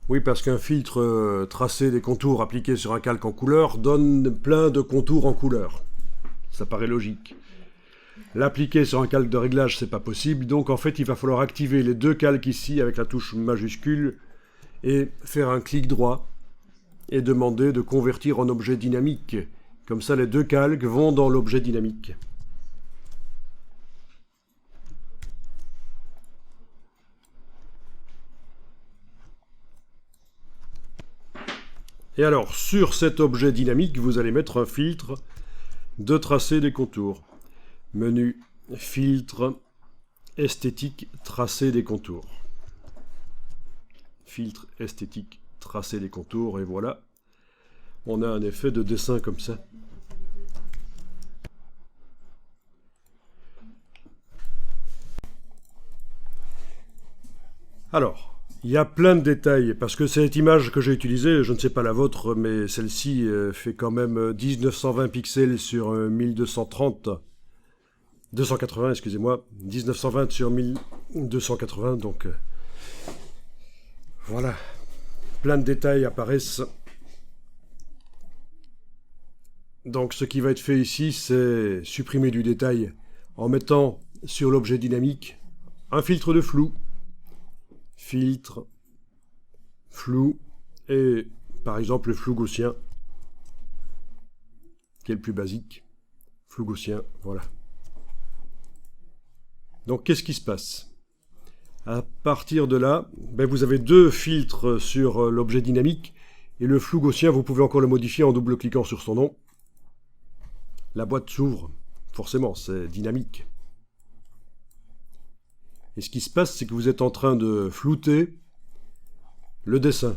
Oui, parce qu'un filtre tracé des contours appliqué sur un calque en couleur donne plein de contours en couleur. Ça paraît logique. L'appliquer sur un calque de réglage, c'est pas possible, donc en fait il va falloir activer les deux calques ici avec la touche majuscule et faire un clic droit et demander de convertir en objet dynamique. Comme ça les deux calques vont dans l'objet dynamique. Et alors, sur cet objet dynamique, vous allez mettre un filtre de tracé des contours. Menu, filtre, esthétique, tracé des contours. Filtre, esthétique, tracé des contours, et voilà. On a un effet de dessin comme ça. Alors, il y a plein de détails, parce que cette image que j'ai utilisée, je ne sais pas la vôtre, mais celle-ci fait quand même 1920 pixels sur 1230. 280, excusez-moi. 1920 sur 1280, donc voilà. Plein de détails apparaissent. Donc ce qui va être fait ici, c'est supprimer du détail en mettant sur l'objet dynamique un filtre de flou. Filtre, flou, et par exemple le flou gaussien, qui est le plus basique. Flou gaussien, voilà. Donc qu'est-ce qui se passe? À partir de là, vous avez deux filtres sur l'objet dynamique, et le flou gaussien, vous pouvez encore le modifier en double-cliquant sur son nom. La boîte s'ouvre, forcément, c'est dynamique. Et ce qui se passe, c'est que vous êtes en train de flouter le dessin.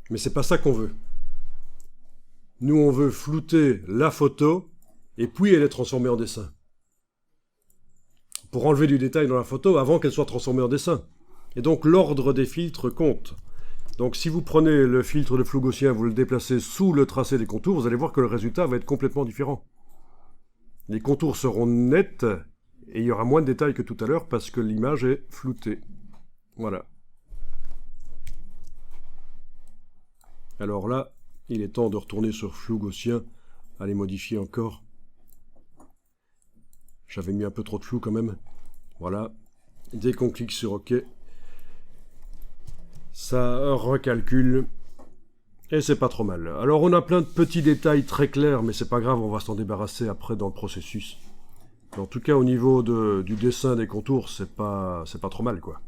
Mais c'est pas ça qu'on veut. Nous, on veut flouter la photo, et puis elle est transformée en dessin. Pour enlever du détail dans la photo avant qu'elle soit transformée en dessin. Et donc l'ordre des filtres compte. Donc si vous prenez le filtre de flou gaussien, vous le déplacez sous le tracé des contours, vous allez voir que le résultat va être complètement différent. Les contours seront nets, et il y aura moins de détails que tout à l'heure parce que l'image est floutée. Voilà. Alors là, il est temps de retourner sur flou gaussien, à les modifier encore. J'avais mis un peu trop de flou quand même. Voilà. Dès qu'on clique sur OK, ça recalcule. Et c'est pas trop mal. Alors on a plein de petits détails très clairs, mais c'est pas grave, on va s'en débarrasser après dans le processus. En tout cas, au niveau du dessin des contours, c'est pas trop mal, quoi.